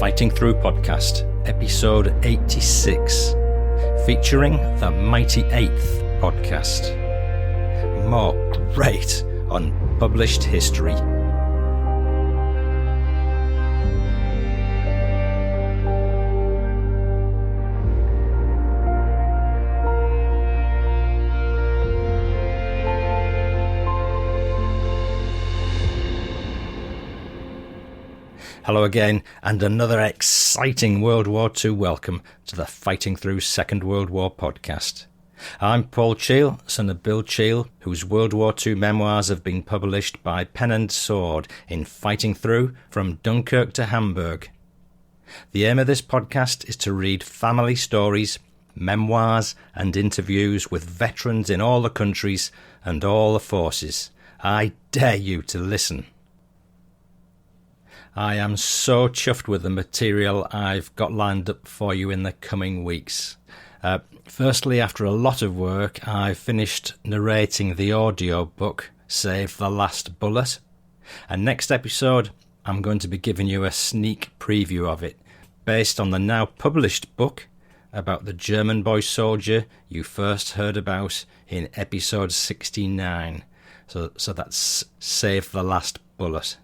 Fighting Through podcast, episode 86, featuring the Mighty Eighth podcast. More great unpublished history. Hello again, and another exciting World War II welcome to the Fighting Through Second World War podcast. I'm Paul Cheel, son of Bill Cheel, whose World War II memoirs have been published by Pen and Sword in Fighting Through from Dunkirk to Hamburg. The aim of this podcast is to read family stories, memoirs and interviews with veterans in all the countries and all the forces. I dare you to listen. I am so chuffed with the material I've got lined up for you in the coming weeks. Firstly, after a lot of work, I finished narrating the audio book, Save the Last Bullet. And next episode, I'm going to be giving you a sneak preview of it, based on the now published book about the German boy soldier you first heard about in episode 69. So that's Save the Last Bullet.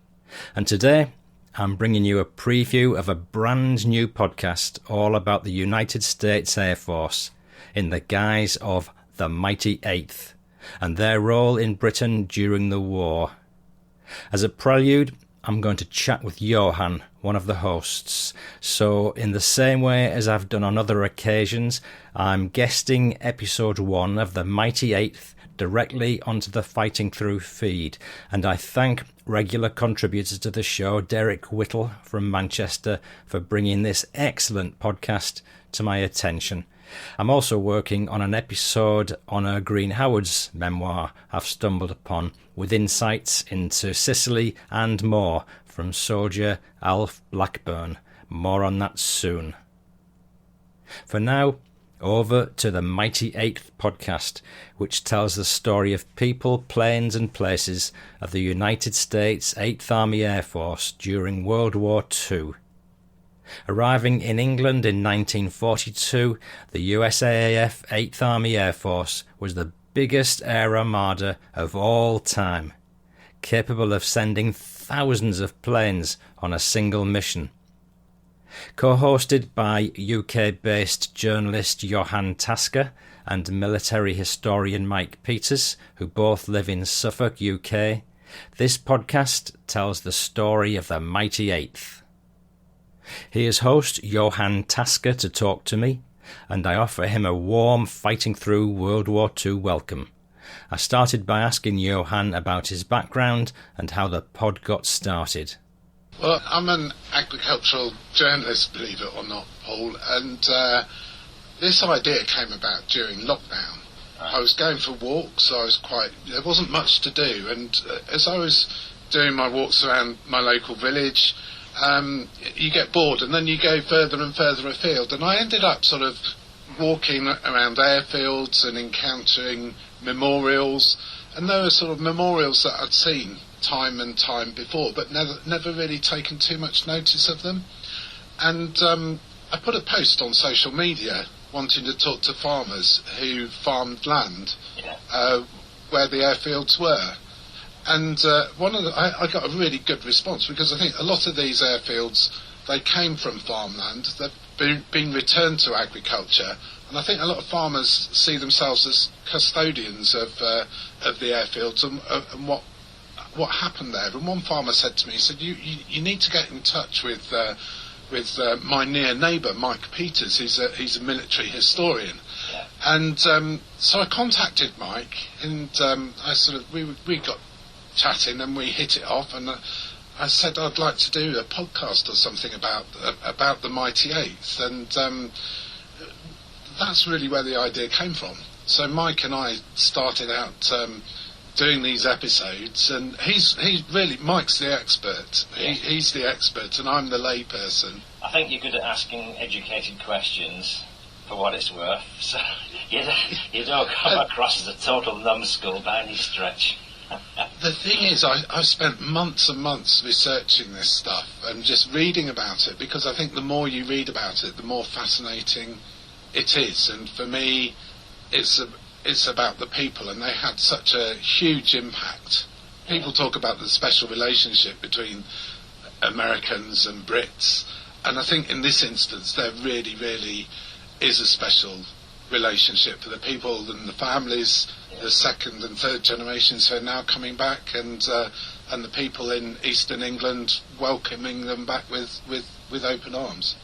And today, I'm bringing you a preview of a brand new podcast all about the United States Air Force in the guise of the Mighty Eighth and their role in Britain during the war. As a prelude, I'm going to chat with Johann, one of the hosts. So in the same way as I've done on other occasions, I'm guesting episode 1 of the Mighty Eighth directly onto the Fighting Through feed, and I thank regular contributors to the show, Derek Whittle from Manchester, for bringing this excellent podcast to my attention. I'm also working on an episode on a Green Howard's memoir I've stumbled upon, with insights into Sicily and more from soldier Alf Blackburn. More on that soon. For now, over to the Mighty Eighth podcast, which tells the story of people, planes and places of the United States 8th Army Air Force during World War II. Arriving in England in 1942, the USAF 8th Army Air Force was the biggest air armada of all time, capable of sending thousands of planes on a single mission. Co-hosted by UK-based journalist Johann and military historian Mike Peters, who both live in Suffolk, UK, this podcast tells the story of the Mighty Eighth. Here's host Johann Tasker to talk to me, and I offer him a warm Fighting Through World War II welcome. I started by asking Johann about his background and how the pod got started. Well, I'm an agricultural journalist, believe it or not, Paul, and this idea came about during lockdown. I was going for walks, there wasn't much to do, and as I was doing my walks around my local village, you get bored, and then you go further and further afield, and I ended up sort of walking around airfields and encountering memorials, and there were sort of memorials that I'd seen time and time before, but never really taken too much notice of them. And I put a post on social media wanting to talk to farmers who farmed land where the airfields were. And I got a really good response, because I think a lot of these airfields, they came from farmland, they've been returned to agriculture, and I think a lot of farmers see themselves as custodians of the airfields and what happened there. And one farmer said to me, he said, you need to get in touch with my near neighbour Mike Peters. He's a military historian. And so I contacted Mike, and we got chatting and we hit it off, and I said I'd like to do a podcast or something about the Mighty Eighth, and that's really where the idea came from. So Mike and I started out doing these episodes, and Mike's the expert. He's the expert, and I'm the layperson. I think you're good at asking educated questions, for what it's worth. So you don't come across as a total numbskull by any stretch. the thing is, I've spent months and months researching this stuff and just reading about it, because I think the more you read about it, the more fascinating it is. And for me, it's about the people, and they had such a huge impact. People talk about the special relationship between Americans and Brits, and I think in this instance there really, really is a special relationship for the people and the families, the second and third generations who are now coming back, and the people in Eastern England welcoming them back with open arms.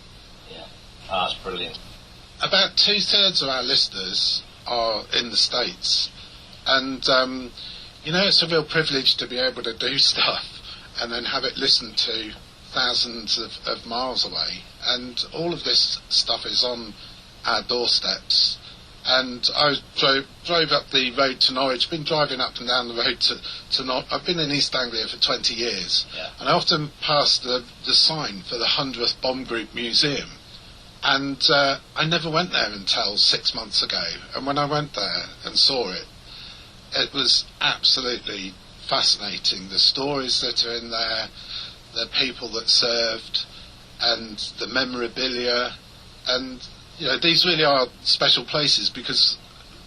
Yeah, that's brilliant. About 2/3 of our listeners are in the States, and it's a real privilege to be able to do stuff and then have it listened to thousands of miles away, and all of this stuff is on our doorsteps. And I drove up the road to Norwich, been driving up and down the road to Norwich. I've been in East Anglia for 20 years, and I often pass the sign for the 100th Bomb Group Museum, and I never went there until 6 months ago, and when I went there and saw it, it was absolutely fascinating. The stories that are in there, the people that served, and the memorabilia, and these really are special places, because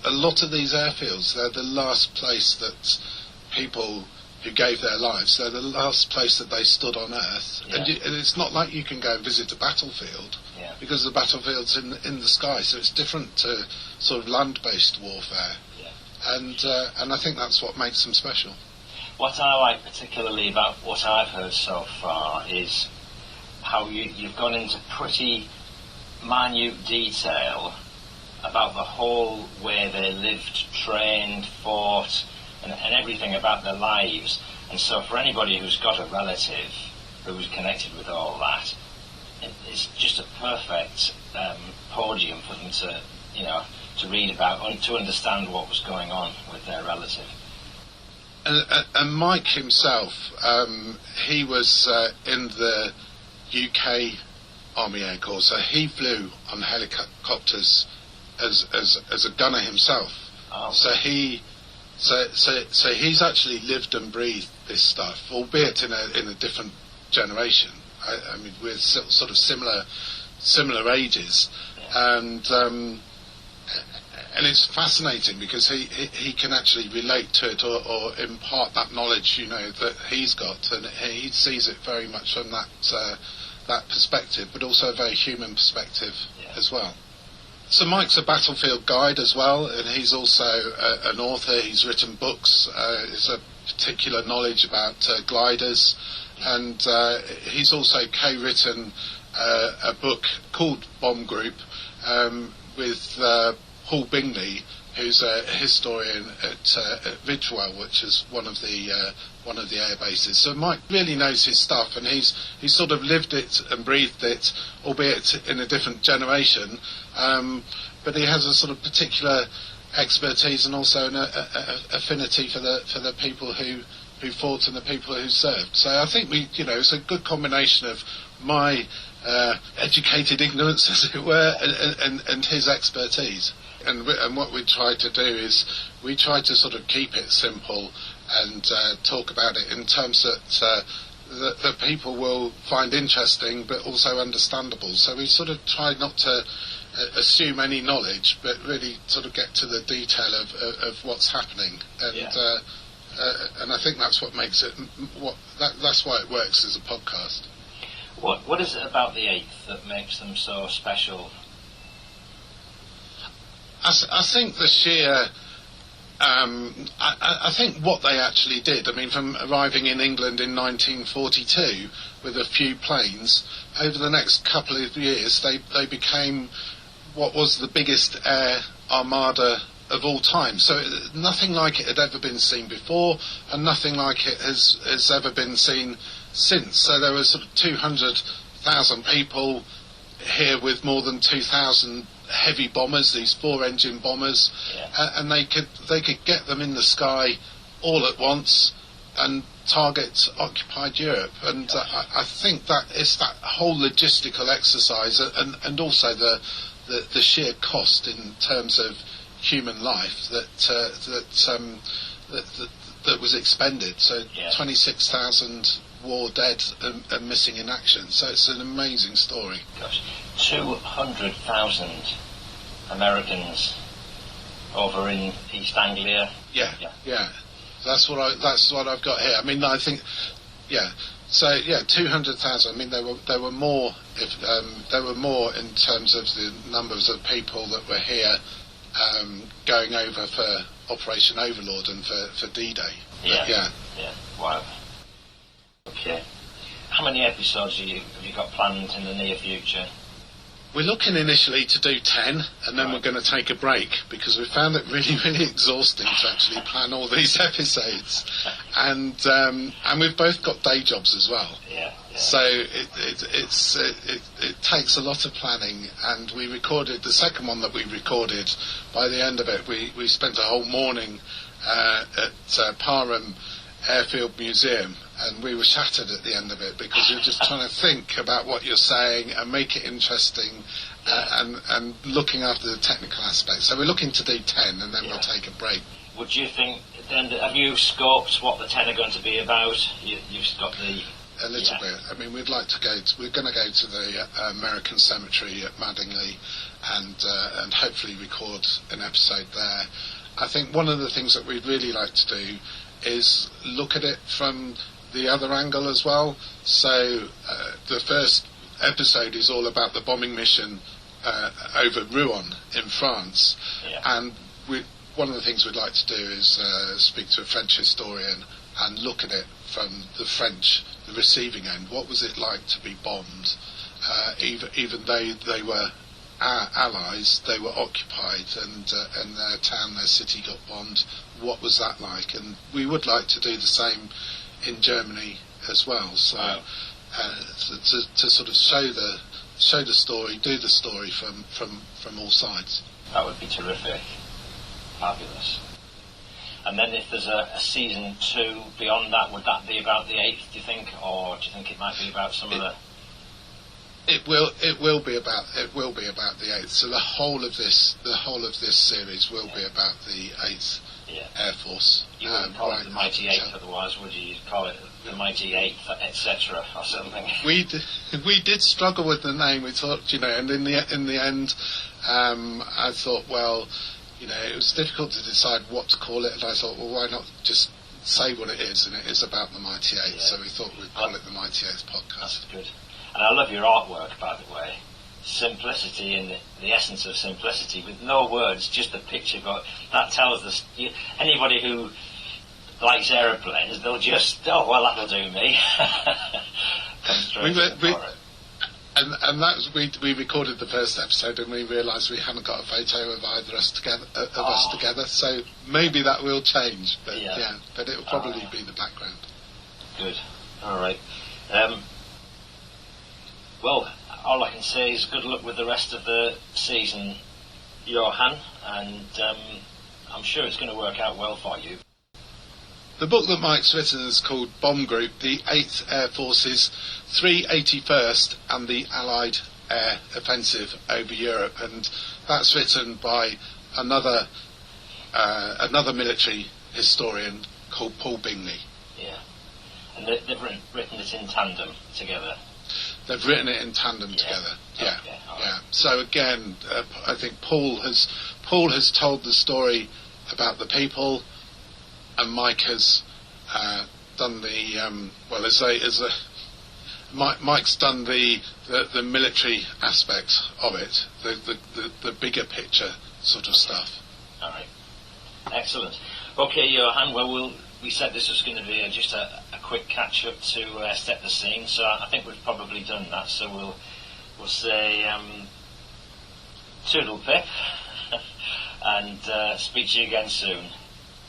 a lot of these airfields, they're the last place that people who gave their lives, they're the last place that they stood on Earth. Yeah. And it's not like you can go and visit a battlefield, because the battlefield's in the sky, so it's different to sort of land-based warfare. And I think that's what makes them special. What I like particularly about what I've heard so far is how you've gone into pretty minute detail about the whole way they lived, trained, fought, and everything about their lives. And so for anybody who's got a relative who's connected with all that, it's just a perfect podium for them to read about and to understand what was going on with their relative. And Mike himself, he was in the UK Army Air Corps, so he flew on helicopters as a gunner himself. Oh. So he's actually lived and breathed this stuff, albeit in a different generation. I mean, we're sort of similar ages, and it's fascinating because he can actually relate to it or impart that knowledge, that he's got, and he sees it very much from that perspective, but also a very human perspective as well. So Mike's a battlefield guide as well, and he's also an author. He's written books. It's a particular knowledge about gliders, and he's also co-written a book called Bomb Group with Paul Bingley, who's a historian at Ridgewell, which is one of the air bases. So Mike really knows his stuff, and he's sort of lived it and breathed it, albeit in a different generation. But he has a sort of particular expertise and also an affinity for the people who fought and the people who served. So I think it's a good combination of my educated ignorance, as it were, and his expertise. And what we try to do is we try to sort of keep it simple and talk about it in terms that people will find interesting but also understandable. So we sort of try not to assume any knowledge, but really sort of get to the detail of what's happening. And I think that's what makes it. That's why it works as a podcast. What is it about the 8th that makes them so special? I think the sheer. I think what they actually did. I mean, from arriving in England in 1942 with a few planes, over the next couple of years they became what was the biggest air armada of all time. So nothing like it had ever been seen before, and nothing like it has ever been seen since. So there were sort of 200,000 people here with more than 2,000 heavy bombers, these 4-engine bombers, and they could get them in the sky all at once and target occupied Europe. And I think that it's that whole logistical exercise, and also the sheer cost in terms of human life that was expended. So Yeah. 26,000 war dead and missing in action. So it's an amazing story. Gosh, 200,000 Americans over in East Anglia. Yeah. That's what I've got here. I mean, I think, yeah. So 200,000. I mean, there were more. If there were more in terms of the numbers of people that were here going over for Operation Overlord and for D-Day. Yeah. Wow. Okay. How many episodes have you got planned in the near future? We're looking initially to do 10, and then we're going to take a break because we found it really, really exhausting to actually plan all these episodes, and we've both got day jobs as well. Yeah. So it takes a lot of planning, and we recorded the second one that we recorded. By the end of it, we spent a whole morning at Parham Airfield Museum, and we were shattered at the end of it because you're just trying to think about what you're saying and make it interesting, and looking after the technical aspects. So we're looking to do 10, and then we'll take a break. Would you think then? Have you scoped what the 10 are going to be about? You've got the a little bit. I mean, we'd like to go. We're going to go to the American Cemetery at Madingley, and hopefully record an episode there. I think one of the things that we'd really like to do is look at it from the other angle as well. So the first episode is all about the bombing mission over Rouen in France, and one of the things we'd like to do is speak to a French historian and look at it from the receiving end. What was it like to be bombed? Even though they were our allies, they were occupied, and their town, their city got bombed. What was that like? And we would like to do the same in Germany as well. So to sort of show the story, do the story from all sides. That would be terrific. Fabulous. And then if there's a season 2 beyond that, would that be about the 8th, do you think, or do you think it might be about some of the? It will be about the 8th. So the whole of this series will be about the 8th Air Force. You wouldn't call it the Mighty 8th otherwise, would you? You'd call it the Mighty 8th, etc., or something. We did struggle with the name. We thought, and in the end, I thought, well, it was difficult to decide what to call it, and I thought, well, why not just say what it is, and it is about the Mighty 8th. So we thought we'd call it the Mighty 8th podcast. That's good. And I love your artwork, by the way. Simplicity and the essence of simplicity, with no words, just a picture. But that tells us, anybody who likes aeroplanes, they'll just, that'll do me. Come straight for it. And that was, we recorded the first episode, and we realised we haven't got a photo of either us together. So maybe that will change, but but it will probably be the background. Good. All right. Well, all I can say is good luck with the rest of the season, Johann, and I'm sure it's going to work out well for you. The book that Mike's written is called Bomb Group, the 8th Air Force's 381st and the Allied Air Offensive over Europe, and that's written by another military historian called Paul Bingley. Yeah, and they've written it in tandem together. They've written it in tandem together. Yeah, okay, yeah. So again, I think Paul has told the story about the people, and Mike has done the Mike's done the military aspect of it, the bigger picture sort of stuff. All right, excellent. Okay, Johann. Well, we said this was going to be just a quick catch up to set the scene, so I think we've probably done that. So we'll say toodle pip, and speak to you again soon.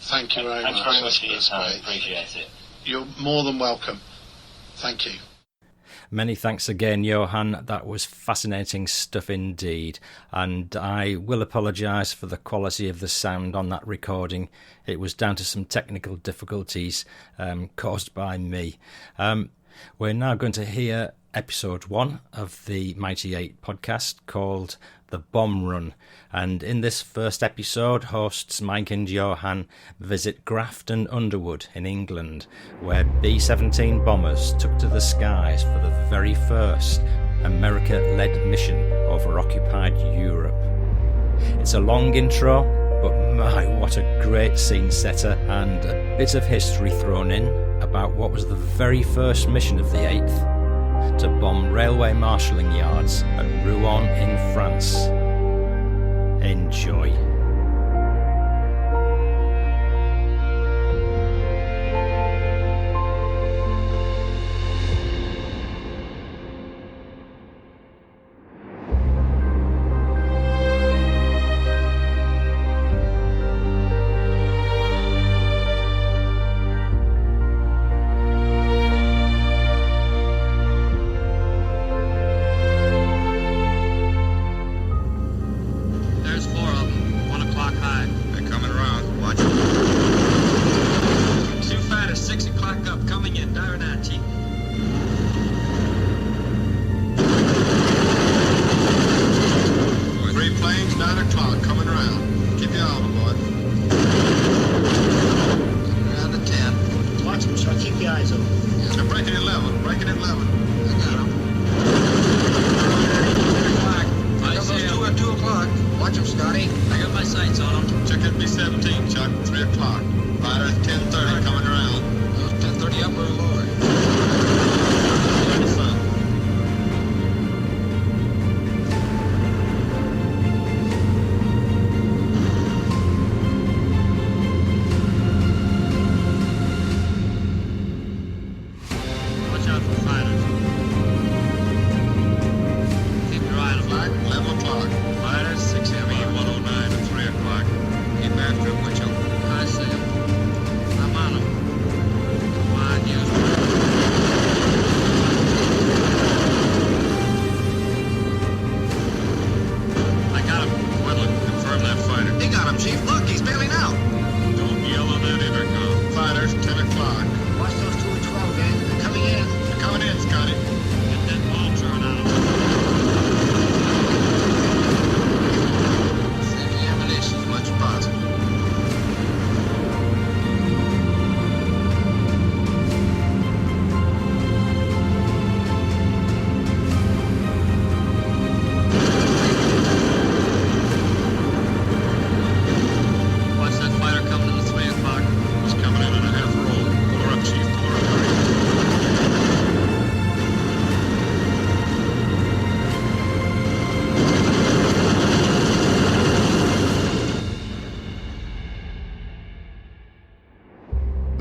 Thank you very much. Thanks very much for your time. Great. Appreciate it. You're more than welcome. Thank you. Many thanks again, Johann. That was fascinating stuff indeed. And I will apologise for the quality of the sound on that recording. It was down to some technical difficulties caused by me. We're now going to hear episode 1 of the Mighty 8 podcast called The Bomb Run. And in this first episode, hosts Mike and Johann visit Grafton Underwood in England, where B-17 bombers took to the skies for the very first America-led mission over occupied Europe. It's a long intro, but my, what a great scene setter, and a bit of history thrown in about what was the very first mission of the 8th, to bomb railway marshalling yards at Rouen in France. Enjoy.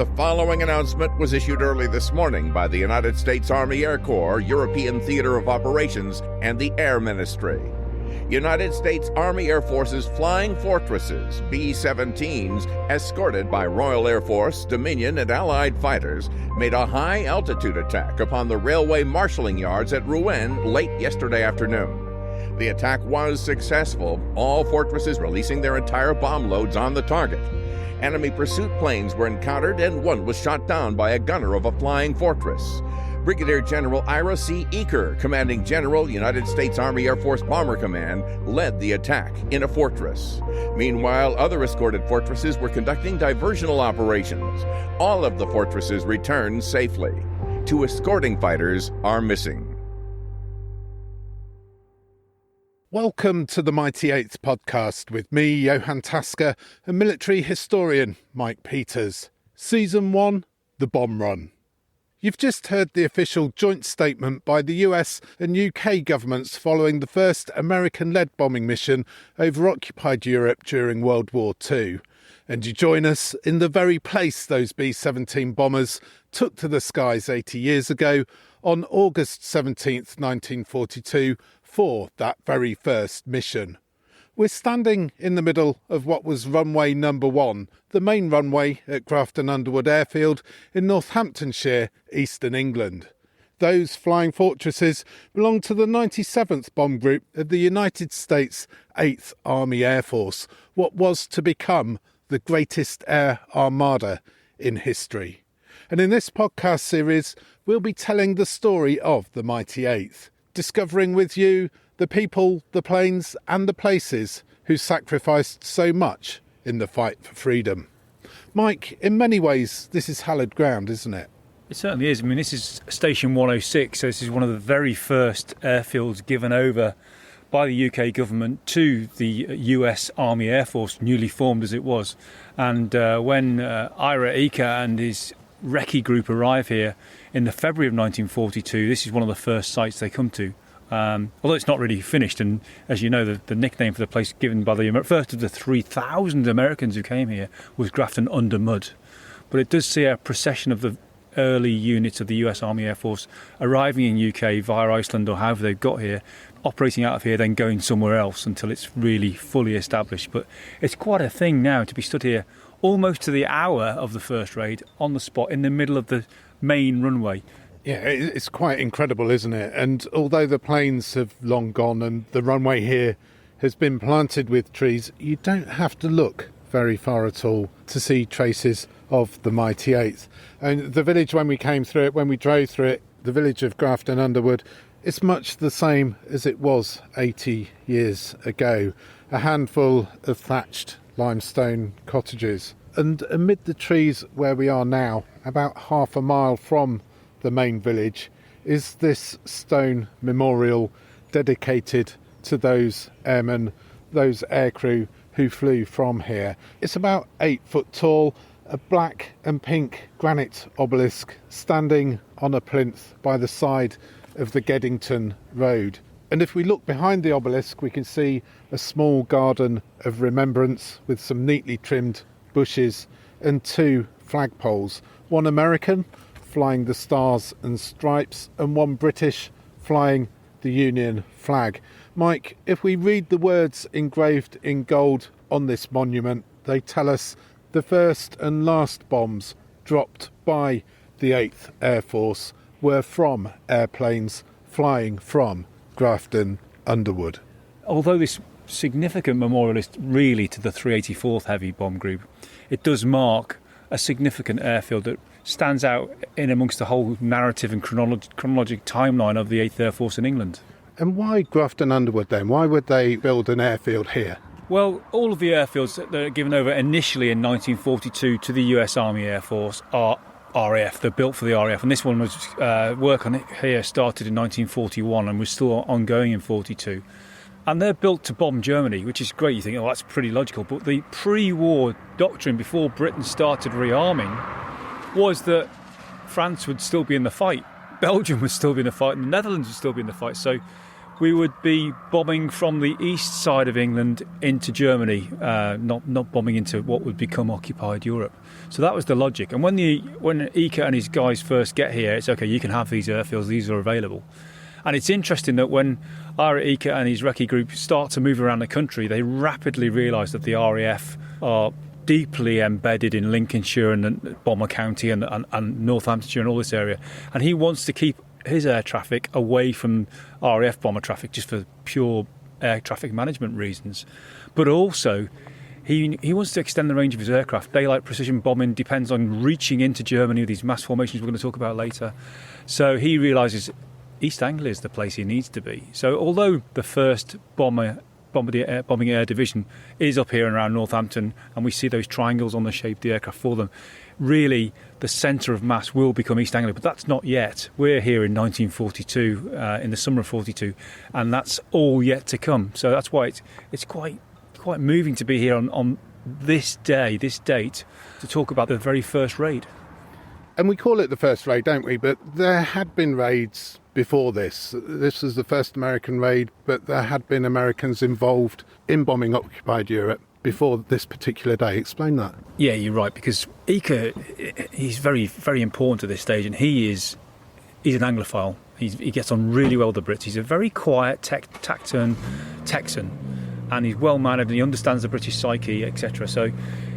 The following announcement was issued early this morning by the United States Army Air Corps, European Theater of Operations, and the Air Ministry. United States Army Air Force's Flying Fortresses, B-17s, escorted by Royal Air Force, Dominion, and Allied fighters, made a high-altitude attack upon the railway marshalling yards at Rouen late yesterday afternoon. The attack was successful, all fortresses releasing their entire bomb loads on the target. Enemy pursuit planes were encountered, and one was shot down by a gunner of a flying fortress. Brigadier General Ira C. Eaker, Commanding General, United States Army Air Force Bomber Command, led the attack in a fortress. Meanwhile, other escorted fortresses were conducting diversional operations. All of the fortresses returned safely. 2 escorting fighters are missing. Welcome to the Mighty Eights podcast with me, Johann, and military historian Mike Peters. Season 1, The Bomb Run. You've just heard the official joint statement by the US and UK governments following the first American-led bombing mission over occupied Europe during World War II. And you join us in the very place those B-17 bombers took to the skies 80 years ago on August 17th, 1942, for that very first mission. We're standing in the middle of what was runway number 1, the main runway at Grafton Underwood Airfield in Northamptonshire, eastern England. Those flying fortresses belong to the 97th Bomb Group of the United States 8th Army Air Force, what was to become the greatest air armada in history. And in this podcast series, we'll be telling the story of the Mighty Eighth, discovering with you the people, the planes and the places who sacrificed so much in the fight for freedom. Mike, in many ways, this is hallowed ground, isn't it? It certainly is. I mean, this is Station 106, so this is one of the very first airfields given over by the UK government to the US Army Air Force, newly formed as it was. And when Ira Ika and his recce group arrive here in the February of 1942, this is one of the first sites they come to. Although it's not really finished, and as you know, the nickname for the place given by the first of the 3,000 Americans who came here was Grafton Under Mud. But it does see a procession of the early units of the US Army Air Force arriving in UK via Iceland or however they've got here, operating out of here, then going somewhere else until it's really fully established. But it's quite a thing now to be stood here almost to the hour of the first raid on the spot in the middle of the main runway. Yeah, it's quite incredible, isn't it? And although the planes have long gone and the runway here has been planted with trees, you don't have to look very far at all to see traces of the Mighty Eighth. And the village, when we came through it, when we drove through it, the village of Grafton Underwood, it's much the same as it was 80 years ago. A handful of thatched limestone cottages. And amid the trees where we are now, about half a mile from the main village, is this stone memorial dedicated to those airmen, those aircrew who flew from here. It's about 8 foot tall, a black and pink granite obelisk standing on a plinth by the side of the Geddington Road. And if we look behind the obelisk, we can see a small garden of remembrance with some neatly trimmed bushes and 2 flagpoles, one American flying the Stars and Stripes and one British flying the Union flag. Mike, if we read the words engraved in gold on this monument, they tell us the first and last bombs dropped by the 8th Air Force were from airplanes flying from Grafton Underwood. Although this significant memorial is really to the 384th Heavy Bomb Group, it does mark a significant airfield that stands out in amongst the whole narrative and chronologic timeline of the 8th Air Force in England. And why Grafton Underwood then? Why would they build an airfield here? Well, all of the airfields that are given over initially in 1942 to the US Army Air Force are RAF. They're built for the RAF, and this one was work on it here started in 1941 and was still ongoing in 42. And they're built to bomb Germany, which is great. You think, oh, that's pretty logical. But the pre-war doctrine before Britain started rearming was that France would still be in the fight, Belgium would still be in the fight, and the Netherlands would still be in the fight. So we would be bombing from the east side of England into Germany, not bombing into what would become occupied Europe. So that was the logic. And when Ika and his guys first get here, it's okay, you can have these airfields, these are available. And it's interesting that when Ira Ika and his recce group start to move around the country, they rapidly realise that the RAF are deeply embedded in Lincolnshire and Bomber County and Northamptonshire and all this area. And he wants to keep his air traffic away from RAF bomber traffic just for pure air traffic management reasons. But also, he wants to extend the range of his aircraft. Daylight precision bombing depends on reaching into Germany with these mass formations we're going to talk about later. So he realises East Anglia is the place he needs to be. So although the first bombing air division is up here and around Northampton, and we see those triangles on the shape of the aircraft for them, really the centre of mass will become East Anglia, but that's not yet. We're here in 1942, in the summer of 42, and that's all yet to come. So that's why it's quite moving to be here on this day, this date, to talk about the very first raid. And we call it the first raid, don't we? But there had been raids before this. This was the first American raid, but there had been Americans involved in bombing occupied Europe before this particular day. Explain that. Yeah, you're right, because Ika, he's very, very important at this stage, and he's an Anglophile. He gets on really well with the Brits. He's a very quiet, taciturn Texan, and he's well-mannered, and he understands the British psyche, etc. So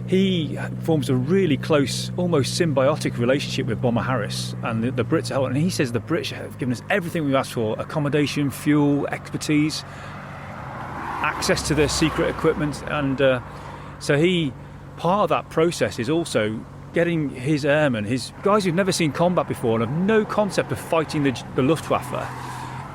he forms a really close, almost symbiotic relationship with Bomber Harris, and the Brits are helping. And he says the British have given us everything we've asked for: accommodation, fuel, expertise, access to their secret equipment. And so part of that process is also getting his airmen, his guys who've never seen combat before and have no concept of fighting the Luftwaffe,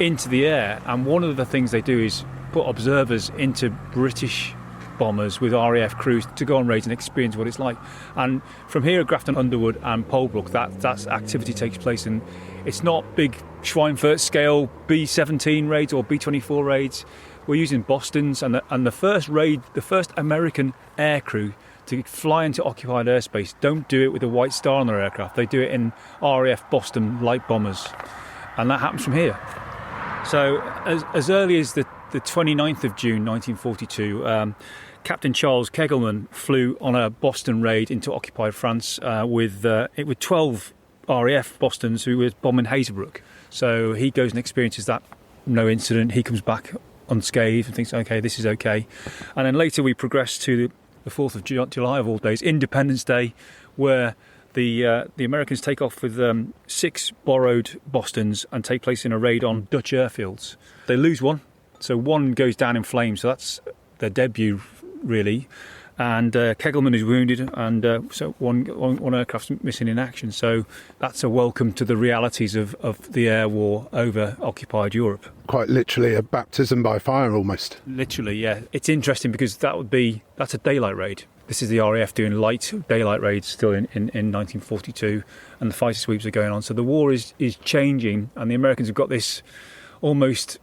into the air. And one of the things they do is put observers into British bombers with RAF crews to go on raids and experience what it's like. And from here at Grafton Underwood and Polebrook, that activity takes place, and it's not big Schweinfurt scale B-17 raids or B-24 raids. We're using Bostons, and the first raid, the first American air crew to fly into occupied airspace don't do it with a White Star on their aircraft. They do it in RAF Boston light bombers, and that happens from here. So as early as the 29th of June 1942, Captain Charles Kegelman flew on a Boston raid into occupied France with 12 RAF Bostons who were bombing Hazebrouck. So he goes and experiences that, no incident. He comes back unscathed and thinks, okay, this is okay. And then later we progress to the 4th of July of all days, Independence Day, where the Americans take off with 6 borrowed Bostons and take place in a raid on Dutch airfields. They lose one, so one goes down in flames, so that's their debut, really. And Kegelman is wounded, and so one aircraft's missing in action. So that's a welcome to the realities of the air war over occupied Europe. Quite literally a baptism by fire, almost. Literally, yeah. It's interesting because that's a daylight raid. This is the RAF doing light daylight raids still in 1942, and the fighter sweeps are going on. So the war is changing, and the Americans have got this almost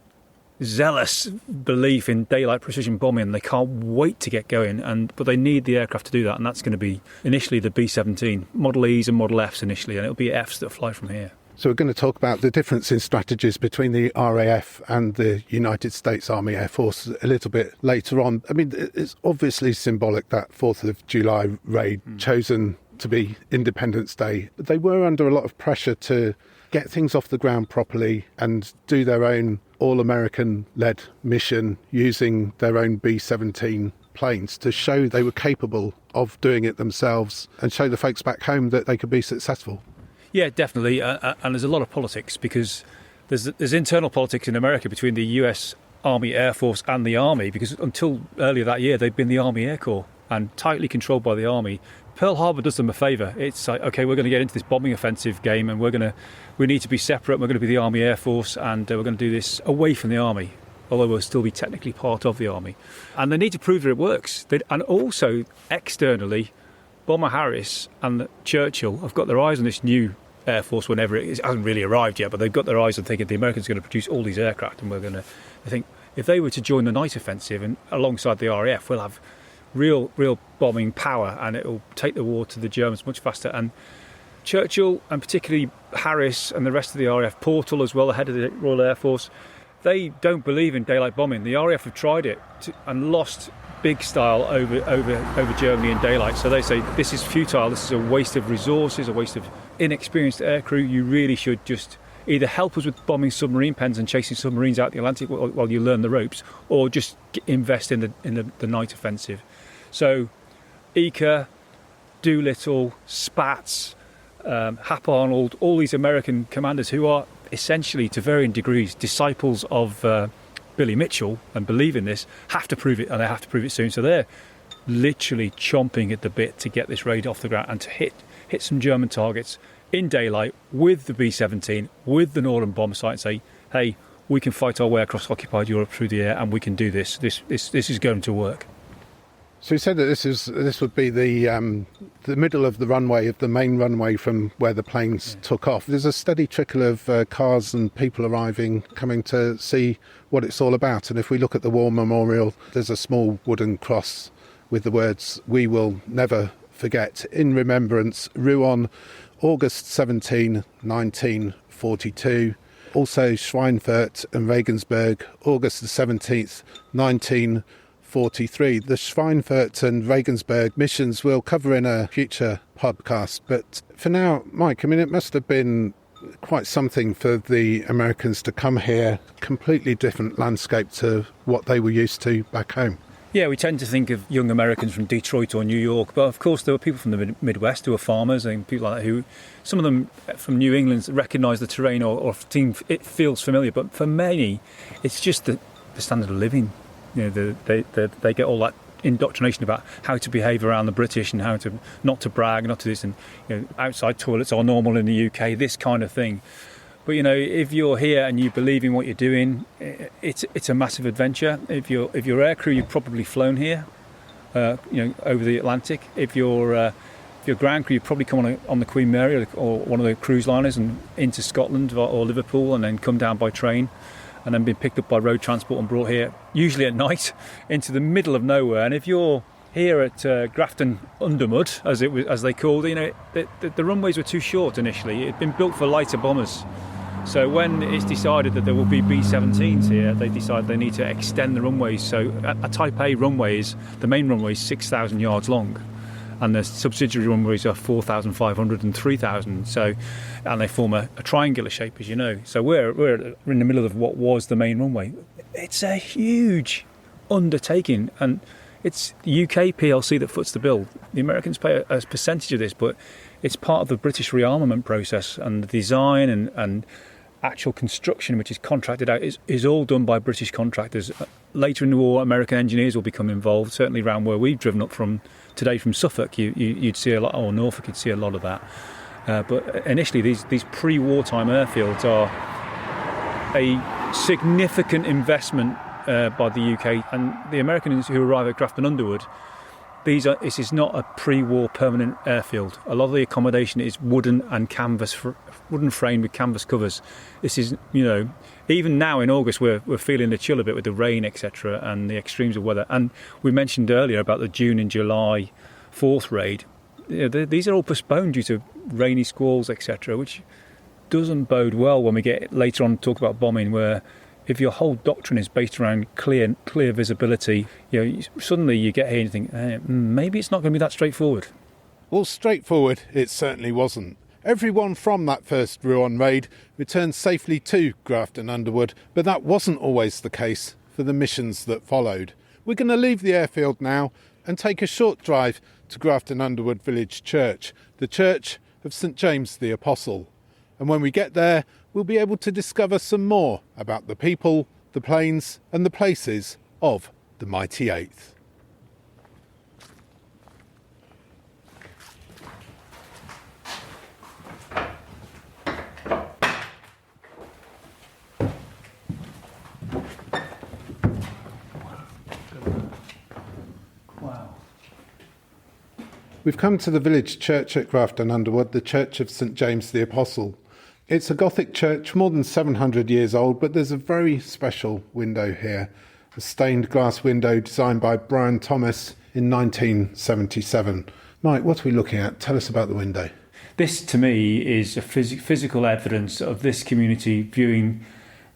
zealous belief in daylight precision bombing. They can't wait to get going, but they need the aircraft to do that, and that's going to be initially the B-17, Model E's and Model F's initially, and it'll be F's that fly from here. So we're going to talk about the difference in strategies between the RAF and the United States Army Air Force a little bit later on. I mean, it's obviously symbolic, that 4th of July raid chosen to be Independence Day. But they were under a lot of pressure to get things off the ground properly and do their own all-American-led mission using their own B-17 planes to show they were capable of doing it themselves and show the folks back home that they could be successful. Yeah, definitely. And there's a lot of politics because there's internal politics in America between the US Army Air Force and the Army, because until earlier that year they'd been the Army Air Corps and tightly controlled by the Army. Pearl Harbor does them a favour. It's like, okay, we're going to get into this bombing offensive game, and we need to be separate. We're going to be the Army Air Force, and we're going to do this away from the Army, although we'll still be technically part of the Army. And they need to prove that it works. And also, externally, Bomber Harris and Churchill have got their eyes on this new Air Force whenever it hasn't really arrived yet, but they've got their eyes on thinking the Americans are going to produce all these aircraft, and I think if they were to join the night offensive and alongside the RAF, we'll have real bombing power, and it will take the war to the Germans much faster. And Churchill, and particularly Harris and the rest of the RAF, Portal as well, the head of the Royal Air Force, they don't believe in daylight bombing. The RAF have tried it and lost big style over Germany in daylight. So they say this is futile, this is a waste of resources, a waste of inexperienced aircrew. You really should just either help us with bombing submarine pens and chasing submarines out the Atlantic while you learn the ropes, or just invest in the night offensive. So Eaker, Doolittle, Spatz, Hap Arnold, all these American commanders who are essentially, to varying degrees, disciples of Billy Mitchell and believe in this, have to prove it, and they have to prove it soon. So they're literally chomping at the bit to get this raid off the ground and to hit some German targets in daylight with the B-17, with the Northern bomb sight, and say, hey, we can fight our way across occupied Europe through the air, and we can do this. This is going to work. So you said that this would be the middle of the runway, of the main runway from where the planes took off. There's a steady trickle of cars and people arriving, coming to see what it's all about. And if we look at the War Memorial, there's a small wooden cross with the words, "We will never forget," in remembrance, Rouen, August 17, 1942. Also Schweinfurt and Regensburg, August the 17th, 1943. The Schweinfurt and Regensburg missions we'll cover in a future podcast. But for now, Mike, I mean, it must have been quite something for the Americans to come here, completely different landscape to what they were used to back home. Yeah, we tend to think of young Americans from Detroit or New York, but of course there were people from the Midwest who were farmers and people like that who, some of them from New England, recognise the terrain or it feels familiar, but for many it's just the standard of living. You know, they get all that indoctrination about how to behave around the British and how to not to brag, not to this, and outside toilets are normal in the UK, this kind of thing. But if you're here and you believe in what you're doing, it's a massive adventure. If you're aircrew, you've probably flown here, over the Atlantic. If you're ground crew, you'd probably come on the Queen Mary or one of the cruise liners and into Scotland or Liverpool, and then come down by train, and then been picked up by road transport and brought here, usually at night, into the middle of nowhere. And if you're here at Grafton Underwood, as they called it, the runways were too short initially. It had been built for lighter bombers. So when it's decided that there will be B-17s here, they decided they need to extend the runways. So a Type A runway the main runway is 6,000 yards long, and the subsidiary runways are 4,500 and 3,000. And they form a triangular shape, as you know. So we're in the middle of what was the main runway. It's a huge undertaking, and it's the UK PLC that foots the bill. The Americans pay a percentage of this, but it's part of the British rearmament process, and the design and actual construction, which is contracted out, is all done by British contractors. Later in the war, American engineers will become involved, certainly around where we've driven up from today from Suffolk. You'd see a lot, or Norfolk, you'd see a lot of that. But initially, these pre-wartime airfields are a significant investment by the UK, and the Americans who arrive at Grafton Underwood, this is not a pre-war permanent airfield. A lot of the accommodation is wooden and wooden frame with canvas covers. This is, even now in August we're feeling the chill a bit with the rain, etc., and the extremes of weather. And we mentioned earlier about the June and July 4th raid. These are all postponed due to rainy squalls, etc., which doesn't bode well when we get later on to talk about bombing, where if your whole doctrine is based around clear visibility, suddenly you get here and you think, maybe it's not going to be that straightforward. Well, straightforward it certainly wasn't. Everyone from that first Rouen raid returned safely to Grafton Underwood, but that wasn't always the case for the missions that followed. We're going to leave the airfield now and take a short drive to Grafton Underwood Village Church, the Church of St James the Apostle. And when we get there, we'll be able to discover some more about the people, the planes and the places of the Mighty 8th. Wow. We've come to the village church at Grafton Underwood, the Church of St James the Apostle. It's a Gothic church, more than 700 years old, but there's a very special window here. A stained glass window designed by Brian Thomas in 1977. Mike, what are we looking at? Tell us about the window. This, to me, is a physical evidence of this community viewing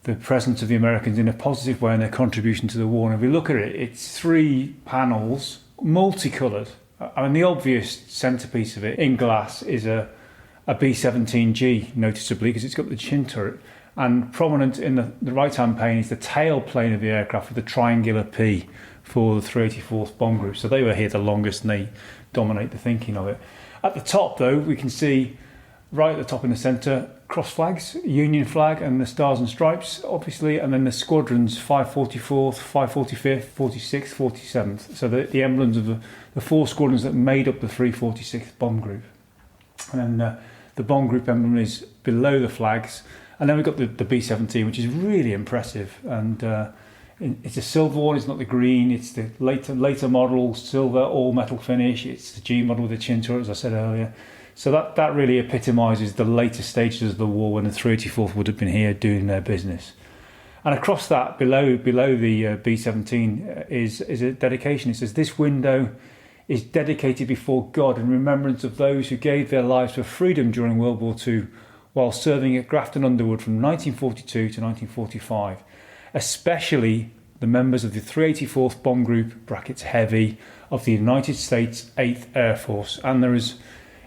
the presence of the Americans in a positive way and their contribution to the war. And if we look at it, it's 3 panels, multicoloured. I mean, the obvious centrepiece of it in glass is a B-17G, noticeably, because it's got the chin turret. And prominent in the right-hand pane is the tail plane of the aircraft with the triangular P for the 384th Bomb Group. So they were here the longest and they dominate the thinking of it. At the top, though, we can see right at the top in the centre, cross flags, Union flag and the Stars and Stripes, obviously, and then the squadrons, 544th, 545th, 46th, 47th. So the emblems of the 4 squadrons that made up the 346th Bomb Group. And then the Bomb Group emblem is below the flags. And then we've got the B-17, which is really impressive. And it's a silver one, it's not the green. It's the later model, silver, all-metal finish. It's the G model with the chin turret, as I said earlier. So that really epitomises the later stages of the war when the 384th would have been here doing their business. And across that, below the B-17, is a dedication. It says, "This window is dedicated before God in remembrance of those who gave their lives for freedom during World War II while serving at Grafton Underwood from 1942 to 1945, especially the members of the 384th Bomb Group, brackets Heavy, of the United States 8th Air Force." And there is,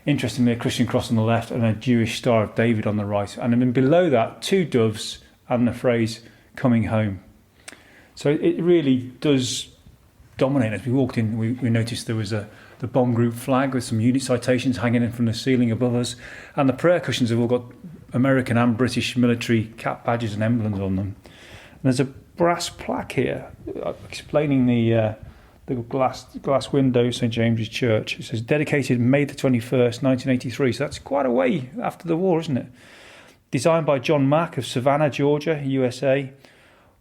interestingly, a Christian cross on the left and a Jewish Star of David on the right. And then below that, 2 doves and the phrase, "Coming Home." So it really does dominate. As we walked in, we noticed there was the Bomb Group flag with some unit citations hanging in from the ceiling above us, and the prayer cushions have all got American and British military cap badges and emblems on them. And there's a brass plaque here explaining the the glass window, St James's Church. It says dedicated May the 21st, 1983. So that's quite a way after the war, isn't it? Designed by John Mack of Savannah, Georgia, USA.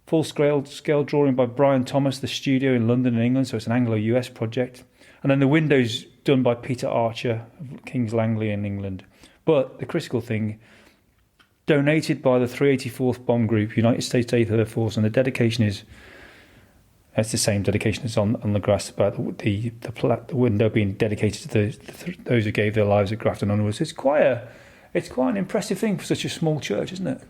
Full-scale drawing by Brian Thomas, the studio in London, England. So it's an Anglo-US project. And then the windows done by Peter Archer of King's Langley in England. But the critical thing, donated by the 384th Bomb Group, United States 8th Air Force, and the dedication is, it's the same dedication as on the grass, about the window being dedicated to those who gave their lives at Grafton onwards. It's quite an impressive thing for such a small church, isn't it?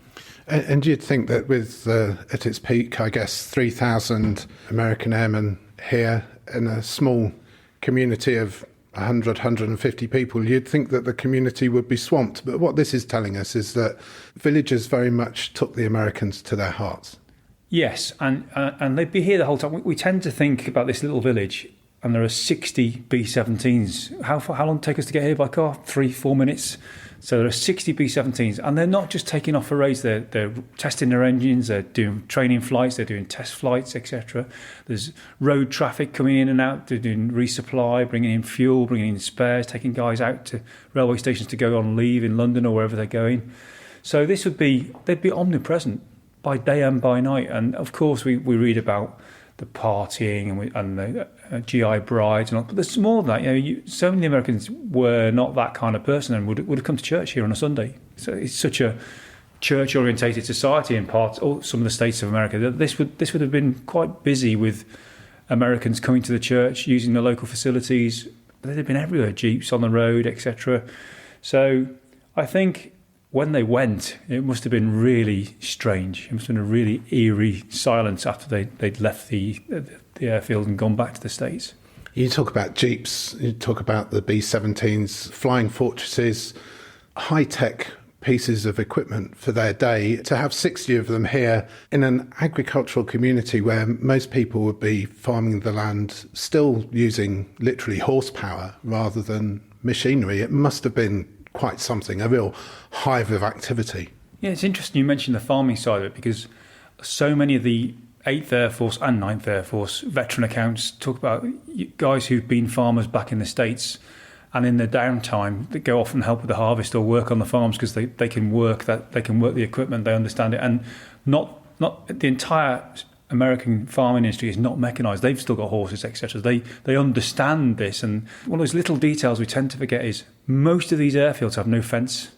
And you'd think that with, at its peak, I guess, 3,000 American airmen here in a small community of 100, 150 people, you'd think that the community would be swamped. But what this is telling us is that villagers very much took the Americans to their hearts. Yes, and they'd be here the whole time. We tend to think about this little village, and there are 60 B-17s. How long did it take us to get here by car? 3-4 minutes. So there are 60 B-17s, and they're not just taking off for raids. They're testing their engines. They're doing training flights. They're doing test flights, etc. There's road traffic coming in and out. They're doing resupply, bringing in fuel, bringing in spares, taking guys out to railway stations to go on leave in London or wherever they're going. So they'd be omnipresent by day and by night. And of course, we read about the partying and the GI brides and all, but there's more than that. So many Americans were not that kind of person and would have come to church here on a Sunday. So it's such a church-orientated society in parts, or some of the states of America. This would have been quite busy with Americans coming to the church, using the local facilities. They'd have been everywhere, jeeps on the road, etc. So I think when they went, it must have been really strange. It must have been a really eerie silence after they'd left the airfield and gone back to the States. You talk about jeeps, you talk about the B-17s, flying fortresses, high-tech pieces of equipment for their day. To have 60 of them here in an agricultural community where most people would be farming the land, still using literally horsepower rather than machinery, it must have been quite something, a real hive of activity. Yeah, it's interesting you mentioned the farming side of it, because so many of the 8th Air Force and 9th Air Force veteran accounts talk about guys who've been farmers back in the States, and in their downtime they go off and help with the harvest or work on the farms because they can work the equipment, they understand it, and not the entire American farming industry is not mechanised. They've still got horses, etc. They understand this, and one of those little details we tend to forget is most of these airfields have no fence.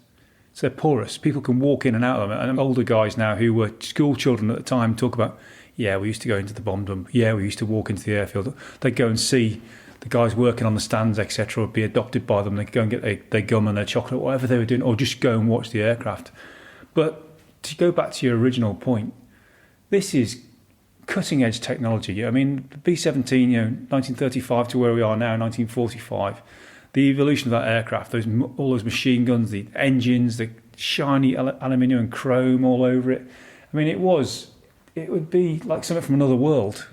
So they're porous. People can walk in and out of them. And older guys now who were school children at the time talk about, yeah, we used to go into the bomb dump. Yeah, we used to walk into the airfield. They'd go and see the guys working on the stands, etc., would be adopted by them. They'd go and get their gum and their chocolate, whatever they were doing, or just go and watch the aircraft. But to go back to your original point, this is cutting-edge technology. I mean, the B-17, 1935 to where we are now, 1945, the evolution of that aircraft, all those machine guns, the engines, the shiny aluminium and chrome all over it. I mean, it would be like something from another world.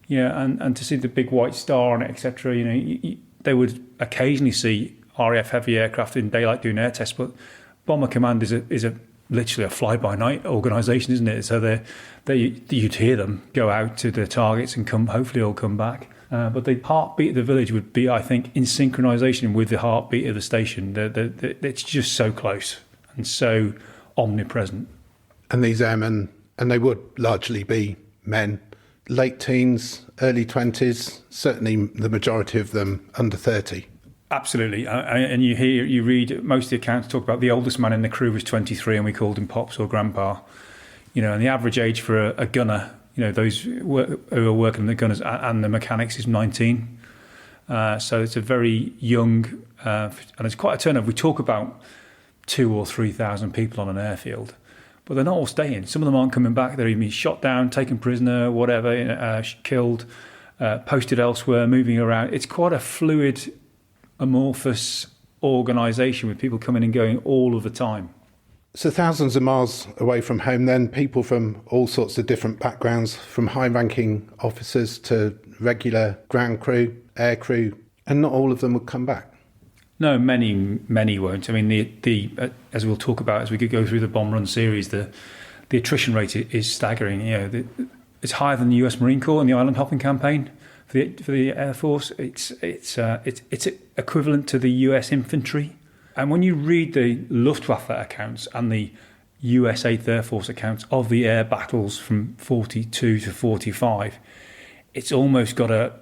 And to see the big white star on it, etc. They would occasionally see RAF heavy aircraft in daylight doing air tests, but Bomber Command is literally a fly-by-night organisation, isn't it? So you'd hear them go out to their targets and hopefully all come back. But the heartbeat of the village would be, I think, in synchronisation with the heartbeat of the station. It's just so close and so omnipresent. And these airmen, and they would largely be men, late teens, early 20s, certainly the majority of them under 30. Absolutely. And you read most of the accounts talk about the oldest man in the crew was 23 and we called him Pops or Grandpa. And the average age for a gunner, those who are working the gunners and the mechanics is 19. So it's a very young, and it's quite a turnover. We talk about 2,000 or 3,000 people on an airfield, but they're not all staying. Some of them aren't coming back. They're even shot down, taken prisoner, whatever, killed, posted elsewhere, moving around. It's quite a fluid, amorphous organisation with people coming and going all of the time. So thousands of miles away from home then, people from all sorts of different backgrounds, from high-ranking officers to regular ground crew, air crew, and not all of them would come back. No, many won't. I mean, the as we'll talk about as we go through the bomb run series, the attrition rate is staggering. It's higher than the US Marine Corps in the island hopping campaign. for the Air Force. It's equivalent to the US infantry. And when you read the Luftwaffe accounts and the US 8th Air Force accounts of the air battles from 42 to 45, it's almost got a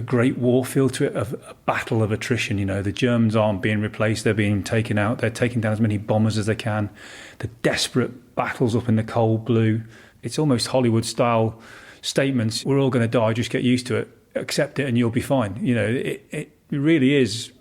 great war feel to it, of a battle of attrition. You know, the Germans aren't being replaced, they're being taken out, they're taking down as many bombers as they can. The desperate battles up in the cold blue. It's almost Hollywood-style statements. We're all going to die, just get used to it, accept it and you'll be fine. You know, it really is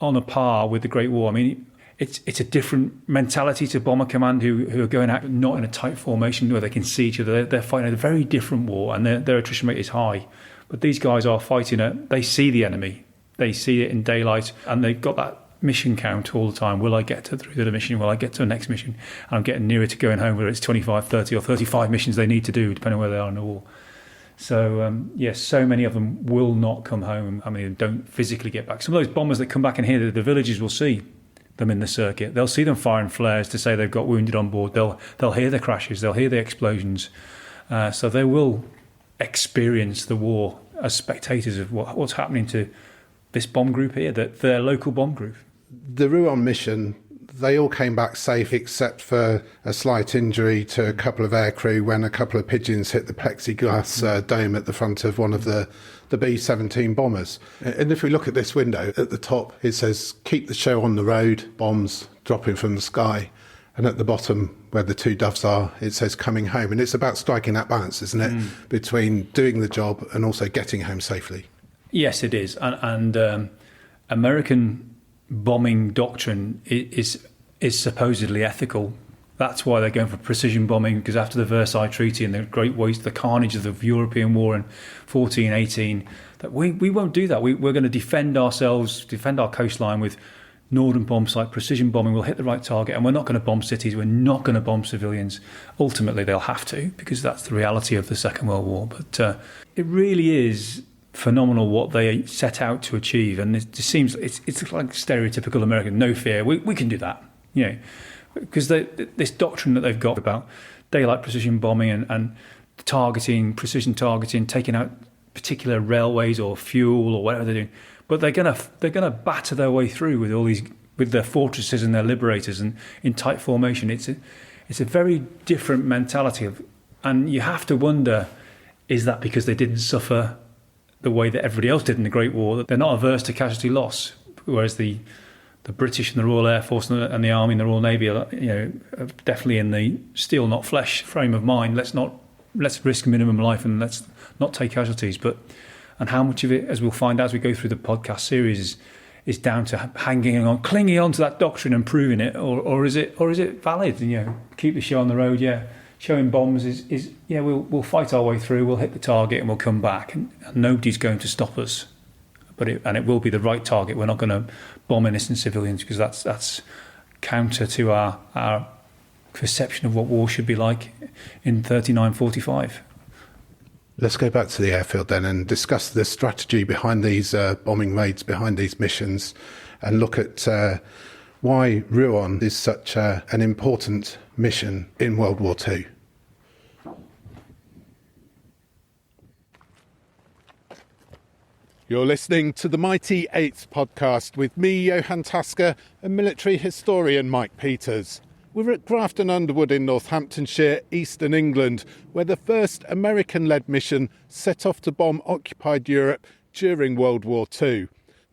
on a par with the Great War. I mean, it's a different mentality to Bomber Command, who are going out not in a tight formation where they can see each other. They're fighting a very different war, and their attrition rate is high. But these guys are fighting they see the enemy, they see it in daylight, and they've got that mission count all the time. Will I get through the mission? Will I get to the next mission? And I'm getting nearer to going home, whether it's 25, 30 or 35 missions they need to do, depending on where they are in the war. So, yes, so many of them will not come home. I mean, don't physically get back. Some of those bombers that come back in here, the villagers will see them in the circuit. They'll see them firing flares to say they've got wounded on board. They'll hear the crashes. They'll hear the explosions. So they will experience the war as spectators of what's happening to this bomb group here, their local bomb group. The Rouen mission, they all came back safe except for a slight injury to a couple of aircrew when a couple of pigeons hit the plexiglass dome at the front of one of the B-17 bombers. And if we look at this window, at the top it says, "Keep the show on the road," bombs dropping from the sky. And at the bottom, where the two doves are, it says "coming home." And it's about striking that balance, isn't it, between doing the job and also getting home safely. Yes, it is. And American bombing doctrine is supposedly ethical. That's why they're going for precision bombing, because after the Versailles Treaty and the great waste, the carnage of the European war in 1418, that we won't do that. We're going to defend ourselves, defend our coastline with Norden bomb site, precision bombing. We'll hit the right target, and we're not going to bomb cities. We're not going to bomb civilians. Ultimately, they'll have to, because that's the reality of the Second World War. But it really is phenomenal what they set out to achieve, and it just seems it's like stereotypical American. No fear, we can do that. You know, because this doctrine that they've got about daylight precision bombing and targeting, precision targeting, taking out particular railways or fuel or whatever they're doing. But they're gonna batter their way through with all these, with their fortresses and their liberators and in tight formation. It's a very different mentality and you have to wonder, is that because they didn't suffer the way that everybody else did in the Great War? That they're not averse to casualty loss, whereas the British and the Royal Air Force and the Army and the Royal Navy are, are definitely in the steel not flesh frame of mind. Let's risk minimum life and let's not take casualties. And how much of it, as we'll find out as we go through the podcast series, is down to clinging on to that doctrine and proving it, or is it valid? Keep the show on the road. Yeah, showing bombs is we'll fight our way through. We'll hit the target and we'll come back, and nobody's going to stop us. It will be the right target. We're not going to bomb innocent civilians, because that's counter to our perception of what war should be like in 39-45. Let's go back to the airfield then and discuss the strategy behind these bombing raids, behind these missions, and look at why Rouen is such an important mission in World War II. You're listening to the Mighty Eights podcast with me, Johann, and military historian Mike Peters. We're at Grafton Underwood in Northamptonshire, eastern England, where the first American-led mission set off to bomb occupied Europe during World War II.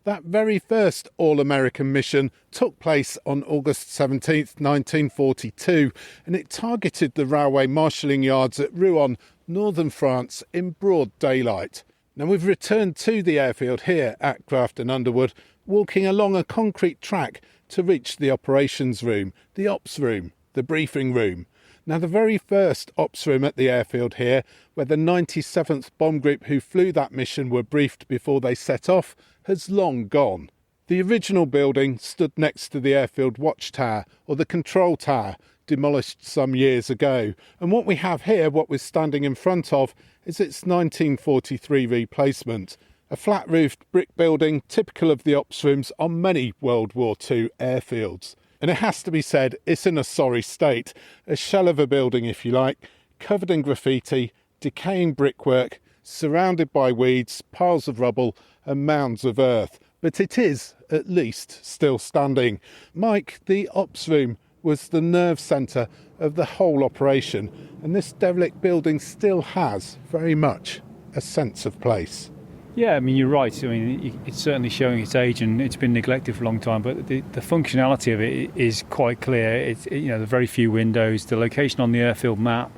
That very first all-American mission took place on August 17th, 1942, and it targeted the railway marshalling yards at Rouen, northern France, in broad daylight. Now, we've returned to the airfield here at Grafton Underwood, walking along a concrete track to reach the operations room, the ops room, the briefing room. Now, the very first ops room at the airfield here, where the 97th Bomb Group who flew that mission were briefed before they set off, has long gone. The original building stood next to the airfield watchtower, or the control tower, demolished some years ago. And what we have here, what we're standing in front of, is its 1943 replacement. A flat-roofed brick building typical of the ops rooms on many World War II airfields. And it has to be said, it's in a sorry state. A shell of a building, if you like, covered in graffiti, decaying brickwork, surrounded by weeds, piles of rubble and mounds of earth. But it is, at least, still standing. Mike, the ops room was the nerve centre of the whole operation, and this derelict building still has very much a sense of place. Yeah, I mean, you're right. I mean, it's certainly showing its age and it's been neglected for a long time, but the functionality of it is quite clear. It's, the very few windows, the location on the airfield map.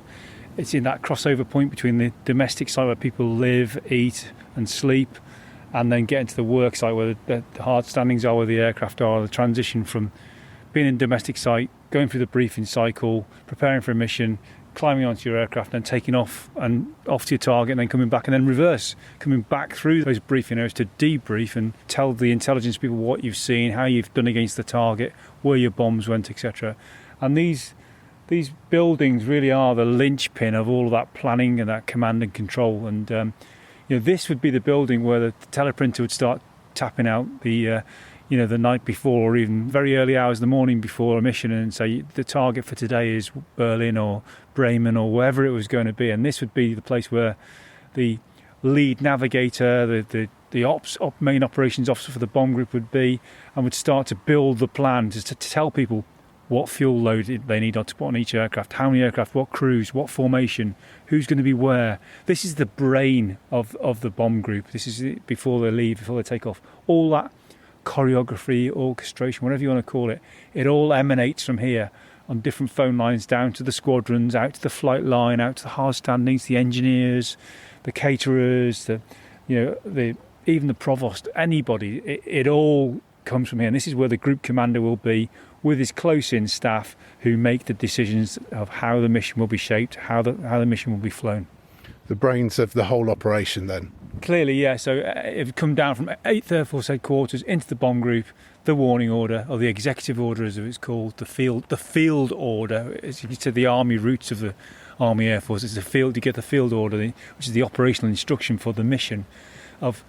It's in that crossover point between the domestic site where people live, eat and sleep, and then get into the work site where the hard standings are, where the aircraft are, the transition from being in domestic site, going through the briefing cycle, preparing for a mission, climbing onto your aircraft and taking off to your target, and then coming back, and then reverse, coming back through those briefing areas to debrief and tell the intelligence people what you've seen, how you've done against the target, where your bombs went, etc. And these buildings really are the linchpin of all of that planning and that command and control. And this would be the building where the teleprinter would start tapping out the night before, or even very early hours of the morning before a mission, and say the target for today is Berlin or Bremen or wherever it was going to be. And this would be the place where the lead navigator, the main operations officer for the bomb group would be, and would start to build the plan to tell people what fuel load they need to put on each aircraft, how many aircraft, what crews, what formation, who's going to be where. This is the brain of the bomb group. This is before they leave, before they take off. All that choreography, orchestration, whatever you want to call it, it all emanates from here on different phone lines, down to the squadrons, out to the flight line, out to the hard standings, the engineers, the caterers, even the provost, anybody. It all comes from here. And this is where the group commander will be, with his close-in staff who make the decisions of how the mission will be shaped, how the mission will be flown. The brains of the whole operation then? Clearly, yeah. So it would come down from 8th Air Force Headquarters into the bomb group, the warning order, or the executive order as it's called, the field order. As you said, the army roots of the Army Air Force. It's the field, you get the field order, which is the operational instruction for the mission of,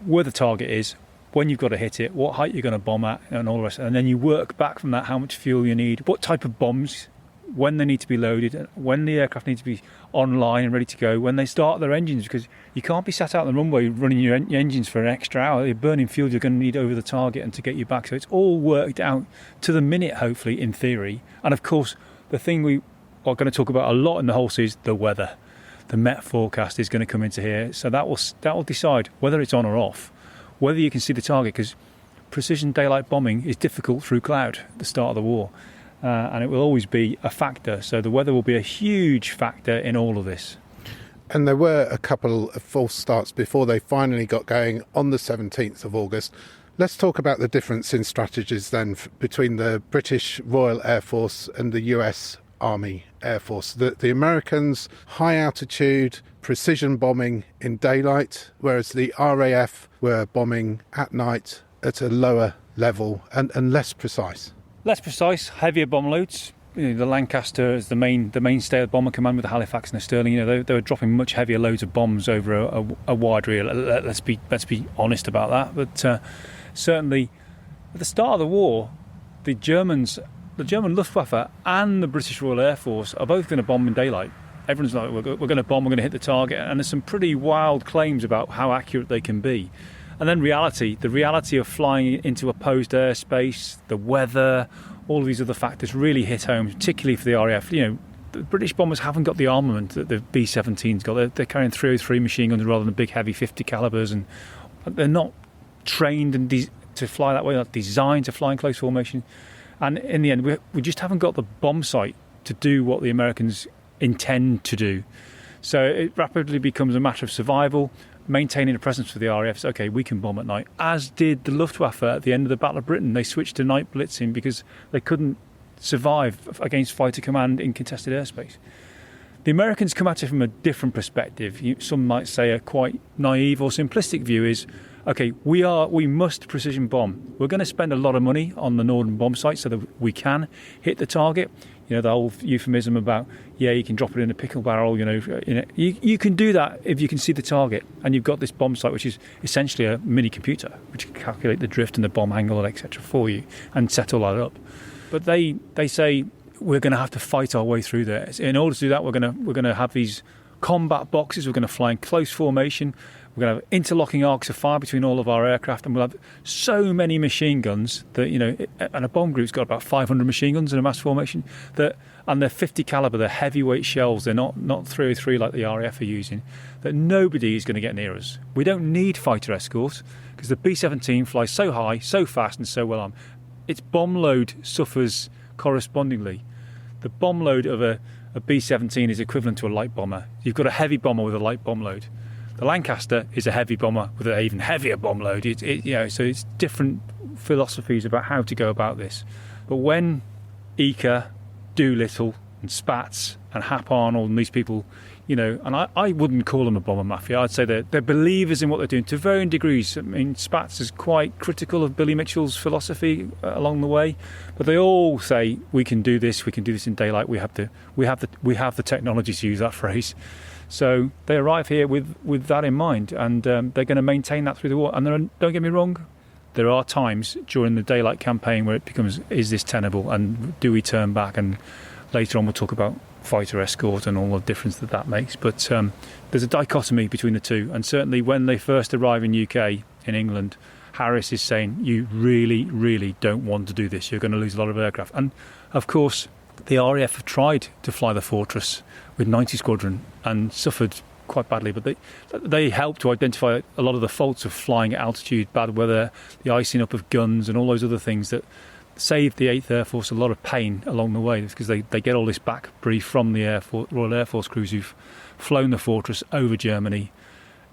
where the target is, when you've got to hit it, what height you're going to bomb at, and all the rest. And then you work back from that, how much fuel you need, what type of bombs, when they need to be loaded, when the aircraft need to be online and ready to go, when they start their engines, because you can't be sat out on the runway running your engines for an extra hour. You're burning fuel you're going to need over the target and to get you back. So it's all worked out to the minute, hopefully, in theory. And of course, the thing we are going to talk about a lot in the whole series, the weather. The Met forecast is going to come into here. So that will decide whether it's on or off, whether you can see the target, because precision daylight bombing is difficult through cloud at the start of the war, and it will always be a factor. So the weather will be a huge factor in all of this. And there were a couple of false starts before they finally got going on the 17th of August. Let's talk about the difference in strategies then between the British Royal Air Force and the US Army Air Force. The Americans, high altitude, precision bombing in daylight, whereas the RAF were bombing at night at a lower level and less precise. Less precise, heavier bomb loads. The Lancaster is the mainstay of the Bomber Command with the Halifax and the Stirling. They were dropping much heavier loads of bombs over a wide area. Let's be honest about that. But certainly, at the start of the war, the German Luftwaffe and the British Royal Air Force are both going to bomb in daylight. Everyone's like, we're going to bomb, we're going to hit the target, and there's some pretty wild claims about how accurate they can be. And then the reality of flying into opposed airspace, the weather, all of these other factors really hit home, particularly for the RAF. The British bombers haven't got the armament that the B-17's got. They're carrying 303 machine guns rather than big, heavy 50 calibers, and they're not trained to fly that way, not designed to fly in close formation. And in the end, we just haven't got the bomb sight to do what the Americans intend to do. So it rapidly becomes a matter of survival, maintaining a presence for the RAF. So, okay, we can bomb at night, as did the Luftwaffe at the end of the Battle of Britain. They switched to night blitzing because they couldn't survive against fighter command in contested airspace. The Americans come at it from a different perspective. Some might say a quite naive or simplistic view is, okay, we must precision bomb. We're going to spend a lot of money on the northern bomb site so that we can hit the target. The whole euphemism about, you can drop it in a pickle barrel, you can do that if you can see the target, and you've got this bomb site, which is essentially a mini computer, which can calculate the drift and the bomb angle, etc. for you, and set all that up. But they say we're going to have to fight our way through there. In order to do that, we're going to have these combat boxes. We're going to fly in close formation. We're going to have interlocking arcs of fire between all of our aircraft, and we'll have so many machine guns that, and a bomb group's got about 500 machine guns in a mass formation, and they're 50 caliber, they're heavyweight shells, they're not 303 like the RAF are using, that nobody is going to get near us. We don't need fighter escort because the B-17 flies so high, so fast and so well armed. Its bomb load suffers correspondingly. The bomb load of a B-17 is equivalent to a light bomber. You've got a heavy bomber with a light bomb load. The Lancaster is a heavy bomber with an even heavier bomb load. So it's different philosophies about how to go about this. But when Eaker, Doolittle and Spatz and Hap Arnold and these people, and I wouldn't call them a bomber mafia. I'd say they're believers in what they're doing to varying degrees. I mean, Spatz is quite critical of Billy Mitchell's philosophy along the way, but they all say we can do this in daylight. We have the technology, to use that phrase. So they arrive here with that in mind, and they're going to maintain that through the war. And don't get me wrong, there are times during the daylight campaign where it becomes, is this tenable, and do we turn back? And later on we'll talk about fighter escort and all the difference that makes. But there's a dichotomy between the two, and certainly when they first arrive in UK, in England, Harris is saying, you really, really don't want to do this. You're going to lose a lot of aircraft. And of course, the RAF have tried to fly the Fortress with 90 Squadron and suffered quite badly, but they helped to identify a lot of the faults of flying at altitude, bad weather, the icing up of guns and all those other things that saved the 8th Air Force a lot of pain along the way, because they get all this back brief from the Royal Air Force crews who've flown the Fortress over Germany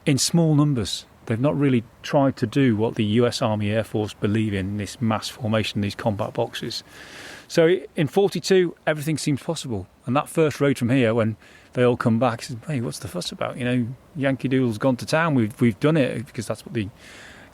in small numbers. They've not really tried to do what the US Army Air Force believe in, this mass formation, these combat boxes. So in 42, everything seems possible. And that first raid from here, when they all come back, says, hey, what's the fuss about? Yankee Doodle's gone to town. We've done it, because that's what the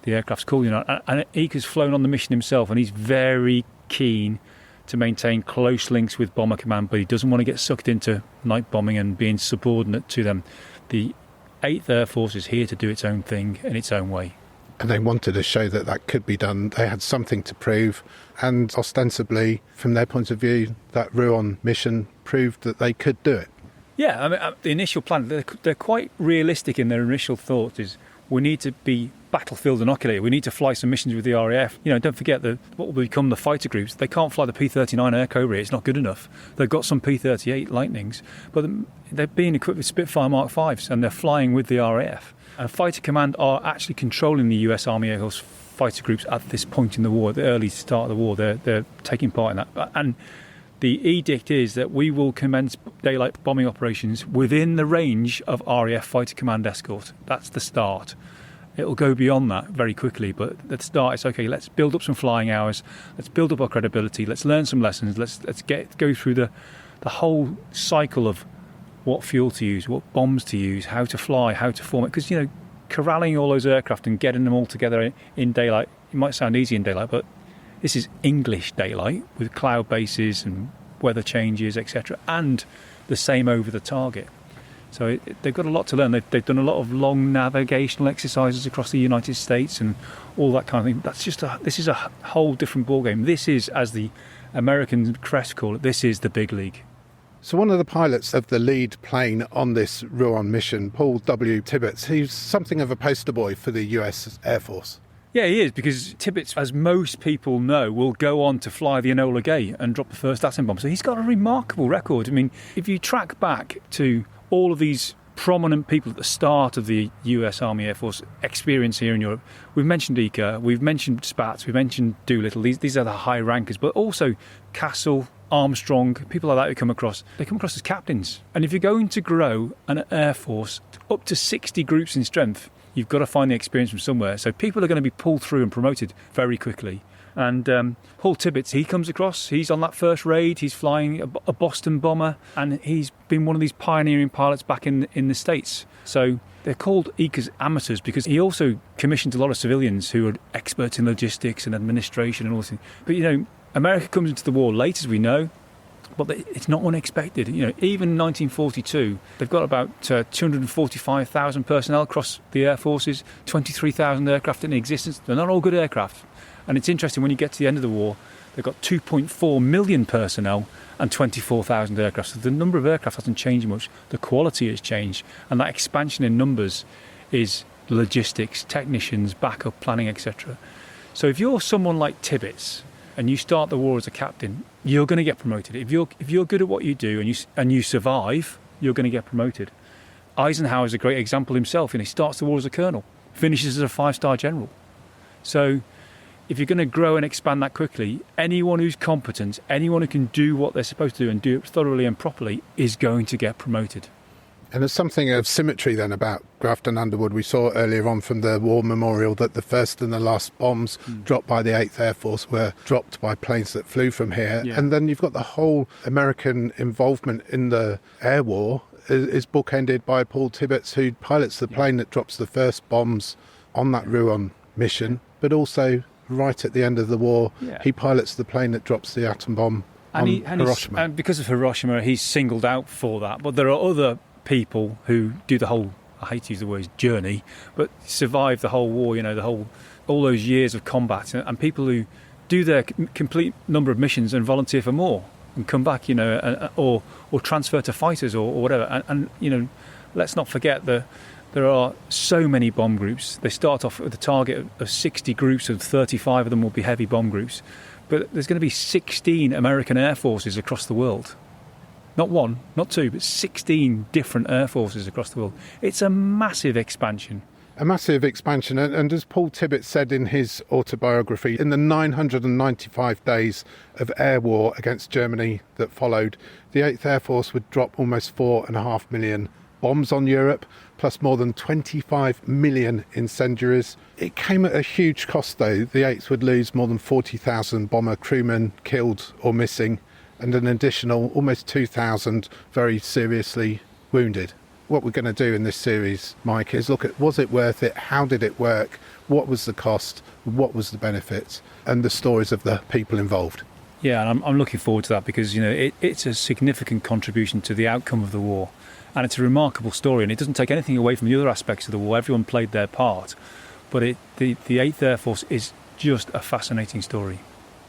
aircraft's called. And Eaker's flown on the mission himself, and he's very keen to maintain close links with Bomber Command, but he doesn't want to get sucked into night bombing and being subordinate to them. The 8th Air Force is here to do its own thing in its own way. And they wanted to show that could be done. They had something to prove, and ostensibly, from their point of view, that Rouen mission proved that they could do it. Yeah, I mean, the initial plan, they're quite realistic in their initial thoughts, is we need to be battlefield inoculated. We need to fly some missions with the RAF. Don't forget that what will become the fighter groups, they can't fly the P-39 Air Cobra. It's not good enough. They've got some P-38 Lightnings, but they're being equipped with Spitfire Mark 5s, and they're flying with the RAF. And Fighter Command are actually controlling the US Army Air Force fighter groups at this point in the war, at the early start of the war. They're taking part in that. And the edict is that we will commence daylight bombing operations within the range of RAF Fighter Command escort. That's the start. It'll go beyond that very quickly, but at the start it's okay, let's build up some flying hours, let's build up our credibility, let's learn some lessons, let's go through the whole cycle of what fuel to use, what bombs to use, how to fly, how to form it. Because, corralling all those aircraft and getting them all together in daylight, it might sound easy in daylight, but this is English daylight with cloud bases and weather changes, etc., and the same over the target. So they've got a lot to learn. They've done a lot of long navigational exercises across the United States and all that kind of thing. This is a whole different ballgame. This is, as the American press call it, this is the big league. So one of the pilots of the lead plane on this Rouen mission, Paul W. Tibbets, he's something of a poster boy for the US Air Force. Yeah, he is, because Tibbets, as most people know, will go on to fly the Enola Gay and drop the first atom bomb. So he's got a remarkable record. I mean, if you track back to all of these prominent people at the start of the US Army Air Force experience here in Europe, we've mentioned Eaker, we've mentioned Spatz, we've mentioned Doolittle. These are the high rankers, but also Castle, Armstrong, people like that who come across as captains. And if you're going to grow an Air Force up to 60 groups in strength, you've got to find the experience from somewhere. So people are going to be pulled through and promoted very quickly. And Paul Tibbets, he comes across, he's on that first raid, he's flying a Boston bomber, and he's been one of these pioneering pilots back in the States. So they're called Eaker's amateurs because he also commissioned a lot of civilians who are experts in logistics and administration and all this. But, America comes into the war late, as we know, but it's not unexpected. Even 1942, they've got about 245,000 personnel across the air forces, 23,000 aircraft in existence. They're not all good aircraft. And it's interesting, when you get to the end of the war, They've got 2.4 million personnel and 24,000 aircraft. So the number of aircraft hasn't changed much. The quality has changed. And that expansion in numbers is logistics, technicians, backup planning, etc. So if you're someone like Tibbets and you start the war as a captain, you're going to get promoted. If you're good at what you do and you survive, you're going to get promoted. Eisenhower's a great example himself. He starts the war as a colonel, finishes as a 5-star general. So if you're going to grow and expand that quickly, anyone who's competent, anyone who can do what they're supposed to do and do it thoroughly and properly is going to get promoted. And there's something of symmetry then about Grafton Underwood. We saw earlier on from the War Memorial that the first and the last bombs dropped by the 8th Air Force were dropped by planes that flew from here. Yeah. And then you've got the whole American involvement in the air war is bookended by Paul Tibbets, who pilots the plane that drops the first bombs on that Rouen mission, but also right at the end of the war, he pilots the plane that drops the atom bomb on Hiroshima. And because of Hiroshima, he's singled out for that. But there are other people who do the whole, I hate to use the word journey, but survive the whole war, all those years of combat, and people who do their complete number of missions and volunteer for more and come back, or transfer to fighters or whatever. And let's not forget that there are so many bomb groups. They start off with a target of 60 groups, and 35 of them will be heavy bomb groups. But there's going to be 16 American air forces across the world. Not one, not two, but 16 different air forces across the world. It's a massive expansion. A massive expansion. And as Paul Tibbets said in his autobiography, in the 995 days of air war against Germany that followed, the 8th Air Force would drop almost 4.5 million bombs on Europe, plus more than 25 million incendiaries. It came at a huge cost, though. The 8th would lose more than 40,000 bomber crewmen killed or missing, and an additional almost 2,000 very seriously wounded. What we're going to do in this series, Mike, is look at, was it worth it? How did it work? What was the cost? What was the benefits? And the stories of the people involved. Yeah, and I'm looking forward to that because, it's a significant contribution to the outcome of the war. And it's a remarkable story, and it doesn't take anything away from the other aspects of the war. Everyone played their part. But the 8th Air Force is just a fascinating story.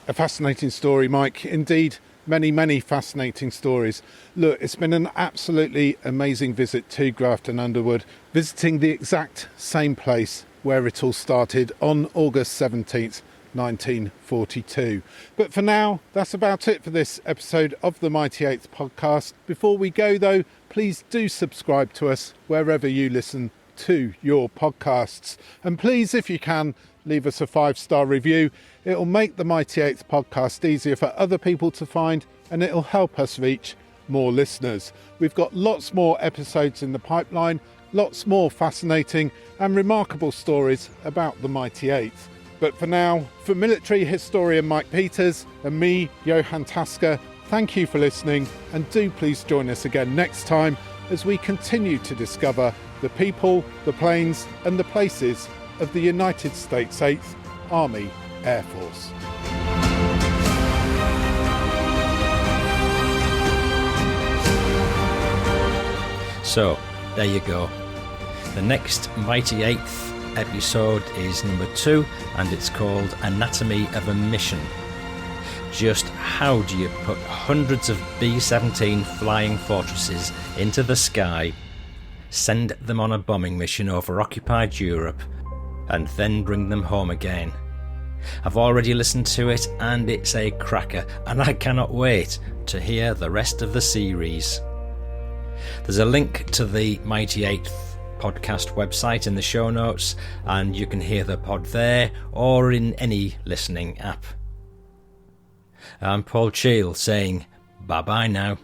A fascinating story, Mike. Indeed, many, many fascinating stories. Look, it's been an absolutely amazing visit to Grafton Underwood, visiting the exact same place where it all started on August 17th, 1942. But for now, that's about it for this episode of the Mighty Eights podcast. Before we go, though, please do subscribe to us wherever you listen to your podcasts. And please, if you can, leave us a 5-star review. It'll make the Mighty Eights podcast easier for other people to find, and it'll help us reach more listeners. We've got lots more episodes in the pipeline, lots more fascinating and remarkable stories about the Mighty Eights. But for now, for military historian Mike Peters and me, Johann Tasker, thank you for listening, and do please join us again next time as we continue to discover the people, the planes and the places of the United States 8th Army Air Force. So, there you go. The next Mighty 8th episode is number 2, and it's called Anatomy of a Mission. Just how do you put hundreds of B-17 flying fortresses into the sky, send them on a bombing mission over occupied Europe, and then bring them home again? I've already listened to it, and it's a cracker, and I cannot wait to hear the rest of the series. There's a link to the Mighty 8th podcast website in the show notes, and you can hear the pod there or in any listening app. I'm Paul Cheall saying bye-bye now.